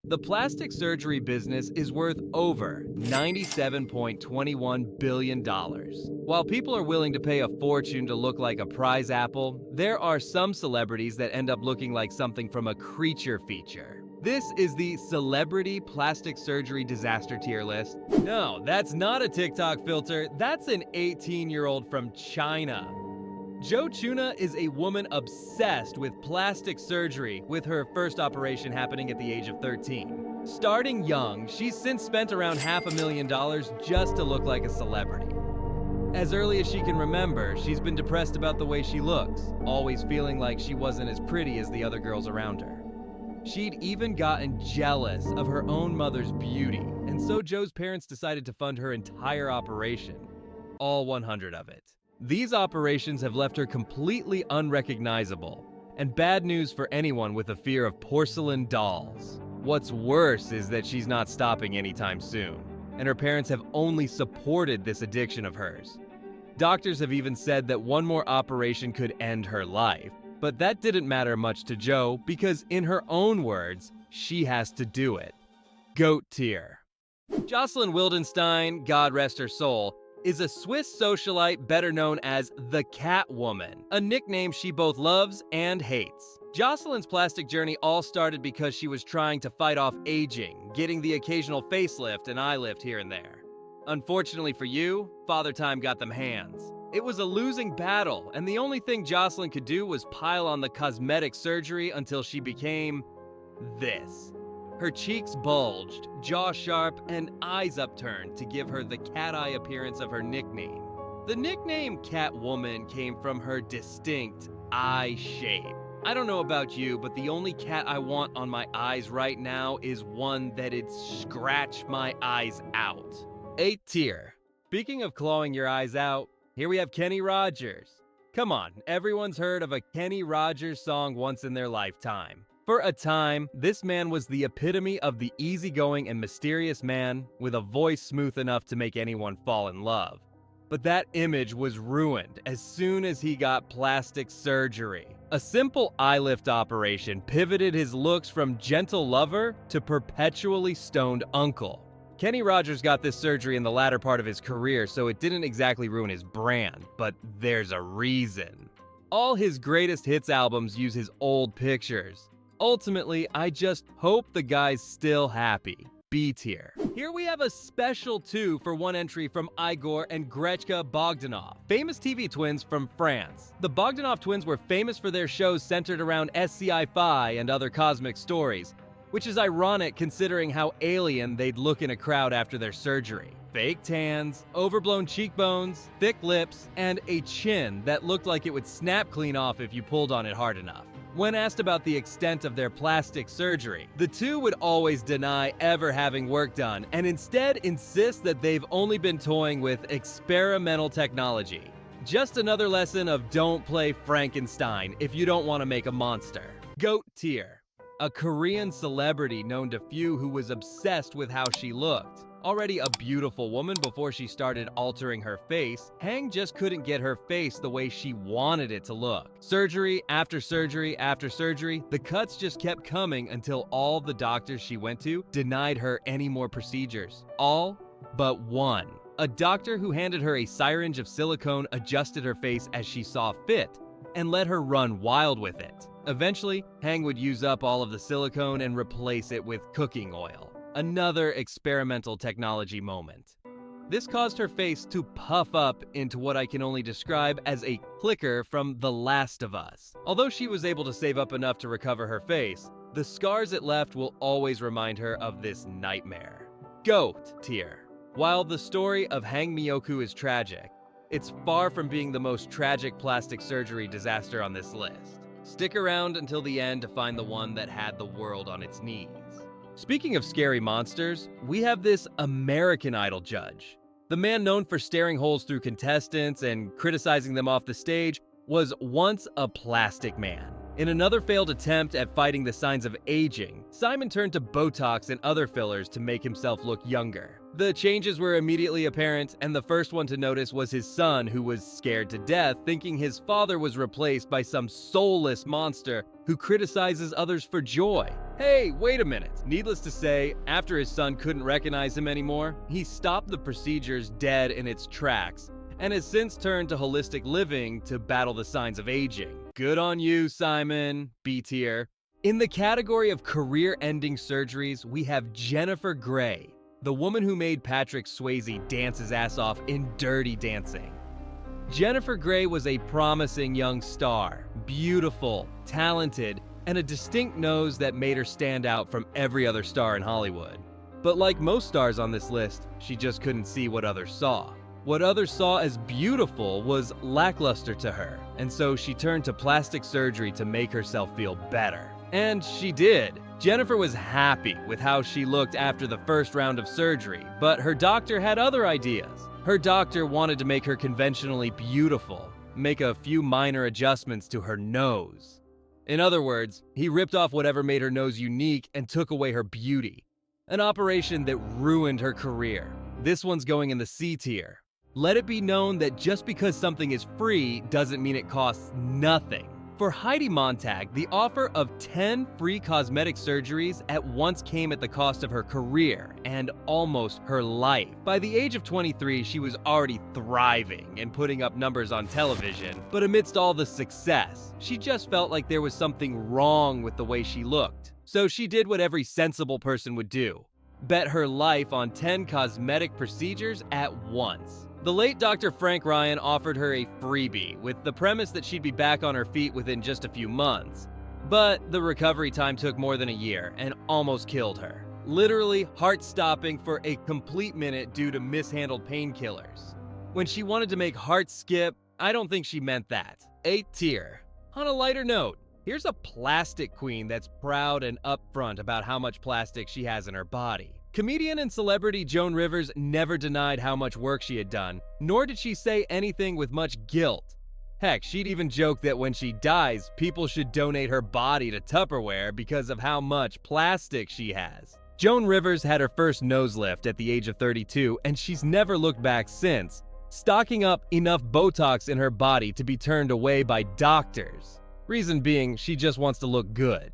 The plastic surgery business is worth over $97.21 billion. While people are willing to pay a fortune to look like a prize apple, there are some celebrities that end up looking like something from a creature feature. This is the celebrity plastic surgery disaster tier list. No, that's not a TikTok filter, that's an 18-year-old from China. Jo Chuna is a woman obsessed with plastic surgery, with her first operation happening at the age of 13. Starting young, she's since spent around $500,000 just to look like a celebrity. As early as she can remember, she's been depressed about the way she looks, always feeling like she wasn't as pretty as the other girls around her. She'd even gotten jealous of her own mother's beauty, and so Jo's parents decided to fund her entire operation, all 100 of it. These operations have left her completely unrecognizable, and bad news for anyone with a fear of porcelain dolls. What's worse is that she's not stopping anytime soon, and her parents have only supported this addiction of hers. Doctors have even said that one more operation could end her life, but that didn't matter much to Jo because, in her own words, she has to do it. GOAT tier. Jocelyn Wildenstein, God rest her soul, is a Swiss socialite better known as the Catwoman, a nickname she both loves and hates. Jocelyn's plastic journey all started because she was trying to fight off aging, getting the occasional facelift and eye lift here and there. Unfortunately for you, Father Time got them hands. It was a losing battle, and the only thing Jocelyn could do was pile on the cosmetic surgery until she became this. Her cheeks bulged, jaw sharp, and eyes upturned to give her the cat eye appearance of her nickname. The nickname Catwoman came from her distinct eye shape. I don't know about you, but the only cat I want on my eyes right now is one that'd scratch my eyes out. 8th tier. Speaking of clawing your eyes out, here we have Kenny Rogers. Come on, everyone's heard of a Kenny Rogers song once in their lifetime. For a time, this man was the epitome of the easygoing and mysterious man with a voice smooth enough to make anyone fall in love. But that image was ruined as soon as he got plastic surgery. A simple eye lift operation pivoted his looks from gentle lover to perpetually stoned uncle. Kenny Rogers got this surgery in the latter part of his career, so it didn't exactly ruin his brand, but there's a reason. All his greatest hits albums use his old pictures. Ultimately, I just hope the guy's still happy. B tier. Here we have a special 2 for one entry from Igor and Grechka Bogdanov, famous TV twins from France. The Bogdanov twins were famous for their shows centered around sci-fi and other cosmic stories, which is ironic considering how alien they'd look in a crowd after their surgery. Fake tans, overblown cheekbones, thick lips, and a chin that looked like it would snap clean off if you pulled on it hard enough. When asked about the extent of their plastic surgery, the two would always deny ever having work done and instead insist that they've only been toying with experimental technology. Just another lesson of don't play Frankenstein if you don't want to make a monster. GOAT tier. A Korean celebrity known to few who was obsessed with how she looked. Already a beautiful woman before she started altering her face, Hang just couldn't get her face the way she wanted it to look. Surgery after surgery after surgery, the cuts just kept coming until all the doctors she went to denied her any more procedures. All but one. A doctor who handed her a syringe of silicone adjusted her face as she saw fit and let her run wild with it. Eventually, Hang would use up all of the silicone and replace it with cooking oil. Another experimental technology moment. This caused her face to puff up into what I can only describe as a clicker from The Last of Us. Although she was able to save up enough to recover her face, the scars it left will always remind her of this nightmare. GOAT tier. While the story of Hang Myoku is tragic, it's far from being the most tragic plastic surgery disaster on this list. Stick around until the end to find the one that had the world on its knees. Speaking of scary monsters, we have this American Idol judge. The man known for staring holes through contestants and criticizing them off the stage was once a plastic man. In another failed attempt at fighting the signs of aging, Simon turned to Botox and other fillers to make himself look younger. The changes were immediately apparent, and the first one to notice was his son, who was scared to death, thinking his father was replaced by some soulless monster who criticizes others for joy. Hey, wait a minute. Needless to say, after his son couldn't recognize him anymore, he stopped the procedures dead in its tracks and has since turned to holistic living to battle the signs of aging. Good on you, Simon. B tier. In the category of career-ending surgeries, we have Jennifer Grey, the woman who made Patrick Swayze dance his ass off in Dirty Dancing. Jennifer Grey was a promising young star, beautiful, talented, and a distinct nose that made her stand out from every other star in Hollywood. But like most stars on this list, she just couldn't see what others saw. What others saw as beautiful was lackluster to her, and so she turned to plastic surgery to make herself feel better. And she did. Jennifer was happy with how she looked after the first round of surgery, but her doctor had other ideas. Her doctor wanted to make her conventionally beautiful, make a few minor adjustments to her nose. In other words, he ripped off whatever made her nose unique and took away her beauty. An operation that ruined her career. This one's going in the C tier. Let it be known that just because something is free doesn't mean it costs nothing. For Heidi Montag, the offer of 10 free cosmetic surgeries at once came at the cost of her career and almost her life. By the age of 23, she was already thriving and putting up numbers on television, but amidst all the success, she just felt like there was something wrong with the way she looked. So she did what every sensible person would do: bet her life on 10 cosmetic procedures at once. The late Dr. Frank Ryan offered her a freebie with the premise that she'd be back on her feet within just a few months. But the recovery time took more than a year and almost killed her. Literally heart-stopping for a complete minute due to mishandled painkillers. When she wanted to make hearts skip, I don't think she meant that. A tier. On a lighter note, here's a plastic queen that's proud and upfront about how much plastic she has in her body. Comedian and celebrity Joan Rivers never denied how much work she had done, nor did she say anything with much guilt. Heck, she'd even joke that when she dies, people should donate her body to Tupperware because of how much plastic she has. Joan Rivers had her first nose lift at the age of 32, and she's never looked back since, stocking up enough Botox in her body to be turned away by doctors. Reason being, she just wants to look good.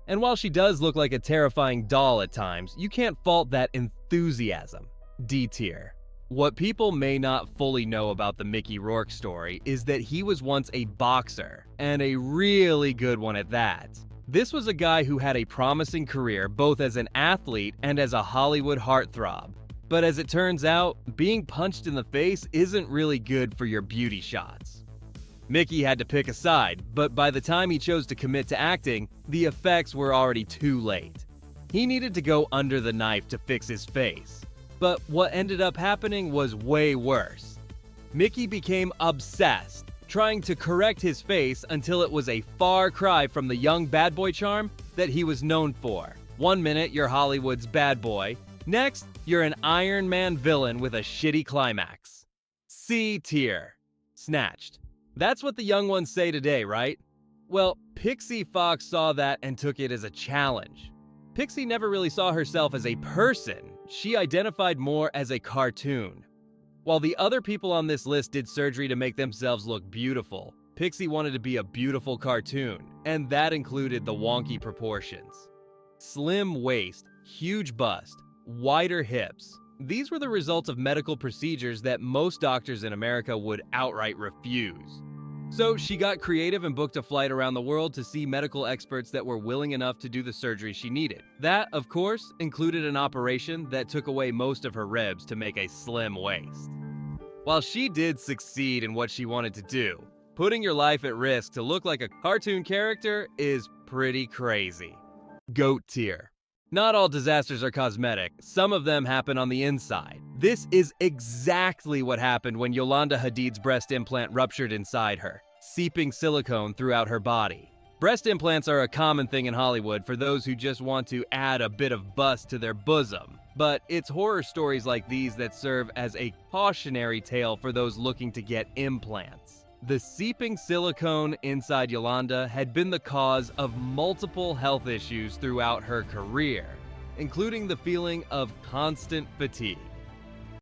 And while she does look like a terrifying doll at times, you can't fault that enthusiasm. D tier. What people may not fully know about the Mickey Rourke story is that he was once a boxer, and a really good one at that. This was a guy who had a promising career both as an athlete and as a Hollywood heartthrob. But as it turns out, being punched in the face isn't really good for your beauty shots. Mickey had to pick a side, but by the time he chose to commit to acting, the effects were already too late. He needed to go under the knife to fix his face. But what ended up happening was way worse. Mickey became obsessed, trying to correct his face until it was a far cry from the young bad boy charm that he was known for. One minute, you're Hollywood's bad boy. Next, you're an Iron Man villain with a shitty climax. C tier. Snatched. That's what the young ones say today, right? Well, Pixie Fox saw that and took it as a challenge. Pixie never really saw herself as a person. She identified more as a cartoon. While the other people on this list did surgery to make themselves look beautiful, Pixie wanted to be a beautiful cartoon, and that included the wonky proportions. Slim waist, huge bust, wider hips. These were the result of medical procedures that most doctors in America would outright refuse. So she got creative and booked a flight around the world to see medical experts that were willing enough to do the surgery she needed. That, of course, included an operation that took away most of her ribs to make a slim waist. While she did succeed in what she wanted to do, putting your life at risk to look like a cartoon character is pretty crazy. Goat tier. Not all disasters are cosmetic. Some of them happen on the inside. This is exactly what happened when Yolanda Hadid's breast implant ruptured inside her, seeping silicone throughout her body. Breast implants are a common thing in Hollywood for those who just want to add a bit of bust to their bosom. But it's horror stories like these that serve as a cautionary tale for those looking to get implants. The seeping silicone inside Yolanda had been the cause of multiple health issues throughout her career, including the feeling of constant fatigue.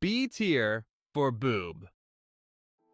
B tier for boob.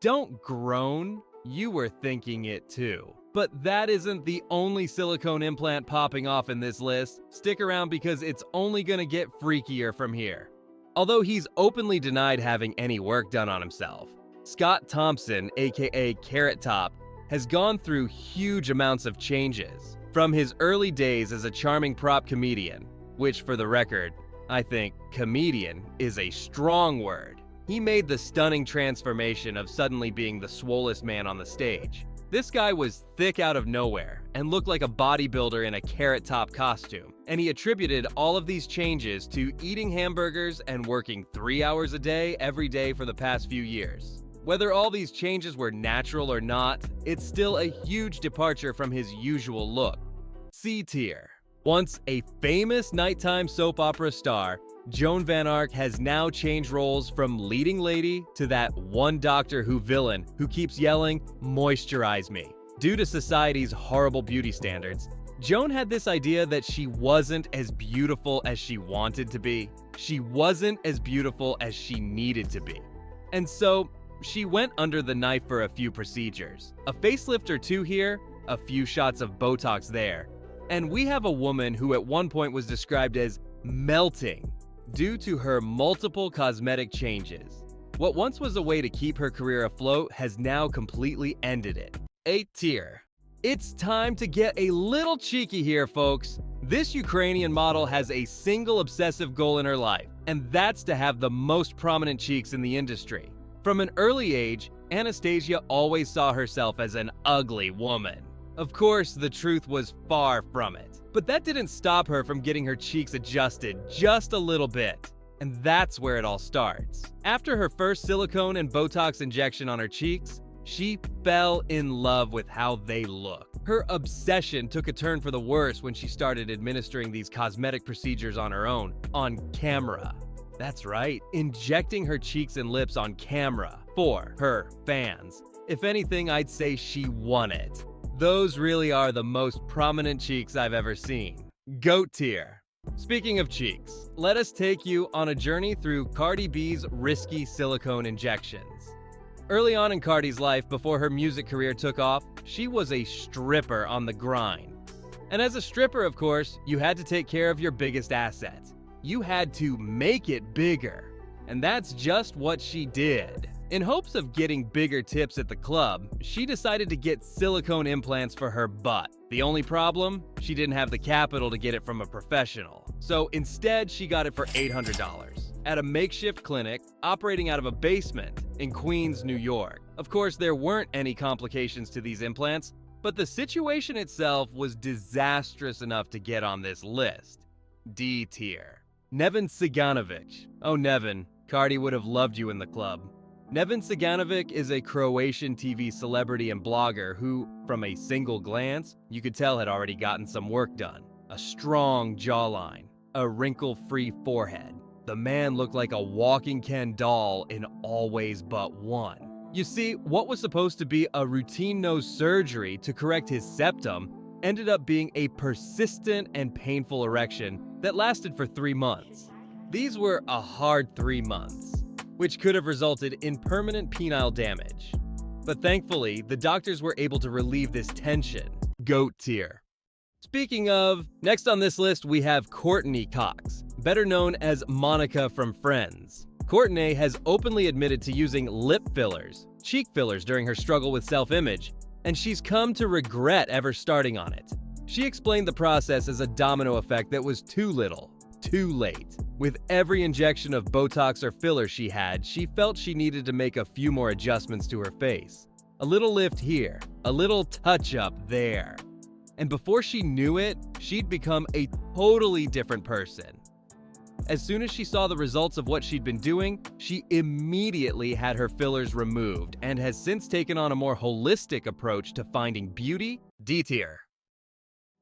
Don't groan, you were thinking it too. But that isn't the only silicone implant popping off in this list. Stick around because it's only gonna get freakier from here. Although he's openly denied having any work done on himself, Scott Thompson, aka Carrot Top, has gone through huge amounts of changes. From his early days as a charming prop comedian, which for the record, I think comedian is a strong word, he made the stunning transformation of suddenly being the swollest man on the stage. This guy was thick out of nowhere and looked like a bodybuilder in a Carrot Top costume, and he attributed all of these changes to eating hamburgers and working 3 hours a day every day for the past few years. Whether all these changes were natural or not, it's still a huge departure from his usual look. C tier. Once a famous nighttime soap opera star, Joan Van Ark has now changed roles from leading lady to that one Doctor Who villain who keeps yelling, "Moisturize me." Due to society's horrible beauty standards, Joan had this idea that she wasn't as beautiful as she wanted to be. She wasn't as beautiful as she needed to be. And so, she went under the knife for a few procedures. A facelift or two here, a few shots of Botox there. And we have a woman who at one point was described as melting due to her multiple cosmetic changes. What once was a way to keep her career afloat has now completely ended it. A tier. It's time to get a little cheeky here, folks. This Ukrainian model has a single obsessive goal in her life, and that's to have the most prominent cheeks in the industry. From an early age, Anastasia always saw herself as an ugly woman. Of course, the truth was far from it. But that didn't stop her from getting her cheeks adjusted just a little bit. And that's where it all starts. After her first silicone and Botox injection on her cheeks, she fell in love with how they look. Her obsession took a turn for the worse when she started administering these cosmetic procedures on her own, on camera. That's right, injecting her cheeks and lips on camera for her fans. If anything, I'd say she won it. Those really are the most prominent cheeks I've ever seen. GOAT tier. Speaking of cheeks, let us take you on a journey through Cardi B's risky silicone injections. Early on in Cardi's life, before her music career took off, she was a stripper on the grind. And as a stripper, of course, you had to take care of your biggest asset. You had to make it bigger. And that's just what she did. In hopes of getting bigger tips at the club, she decided to get silicone implants for her butt. The only problem? She didn't have the capital to get it from a professional. So instead, she got it for $800 at a makeshift clinic operating out of a basement in Queens, New York. Of course, there weren't any complications to these implants, but the situation itself was disastrous enough to get on this list. D tier. Nevin Ciganovic. Oh, Nevin, Cardi would have loved you in the club. Nevin Ciganovic is a Croatian TV celebrity and blogger who, from a single glance, you could tell had already gotten some work done. A strong jawline, a wrinkle-free forehead. The man looked like a walking Ken doll in all ways but one. You see, what was supposed to be a routine nose surgery to correct his septum ended up being a persistent and painful erection that lasted for 3 months. These were a hard 3 months, which could have resulted in permanent penile damage. But thankfully, the doctors were able to relieve this tension. GOAT tier. Speaking of, next on this list we have Courtney Cox, better known as Monica from Friends. Courtney has openly admitted to using lip fillers, cheek fillers during her struggle with self-image, and she's come to regret ever starting on it. She explained the process as a domino effect that was too little, too late. With every injection of Botox or filler she had, she felt she needed to make a few more adjustments to her face. A little lift here, a little touch-up there. And before she knew it, she'd become a totally different person. As soon as she saw the results of what she'd been doing, she immediately had her fillers removed and has since taken on a more holistic approach to finding beauty. D tier.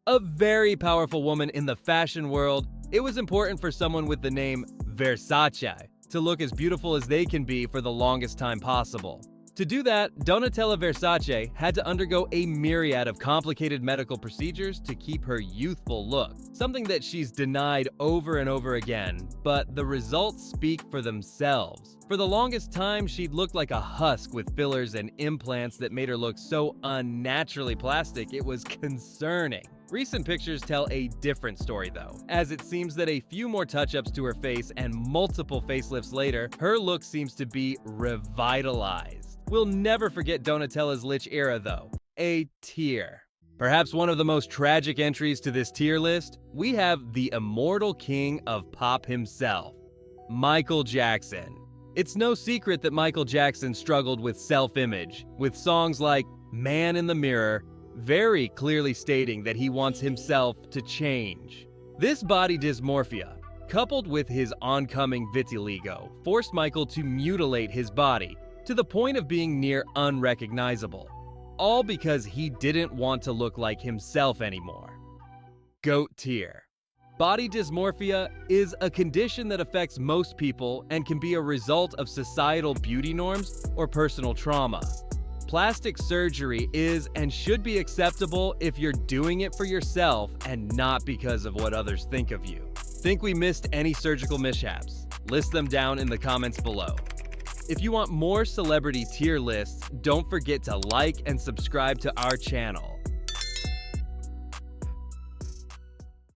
A very powerful woman in the fashion world, it was important for someone with the name Versace to look as beautiful as they can be for the longest time possible. To do that, Donatella Versace had to undergo a myriad of complicated medical procedures to keep her youthful look, something that she's denied over and over again, but the results speak for themselves. For the longest time, she'd looked like a husk with fillers and implants that made her look so unnaturally plastic it was concerning. Recent pictures tell a different story though, as it seems that a few more touch-ups to her face and multiple facelifts later, her look seems to be revitalized. We'll never forget Donatella's lich era though, a tear. Perhaps one of the most tragic entries to this tier list, we have the immortal king of pop himself, Michael Jackson. It's no secret that Michael Jackson struggled with self-image, with songs like Man in the Mirror very clearly stating that he wants himself to change. This body dysmorphia, coupled with his oncoming vitiligo, forced Michael to mutilate his body to the point of being near unrecognizable, all because he didn't want to look like himself anymore. GOAT tier. Body dysmorphia is a condition that affects most people and can be a result of societal beauty norms or personal trauma. Plastic surgery is and should be acceptable if you're doing it for yourself and not because of what others think of you. Think we missed any surgical mishaps? List them down in the comments below. If you want more celebrity tier lists, don't forget to like and subscribe to our channel.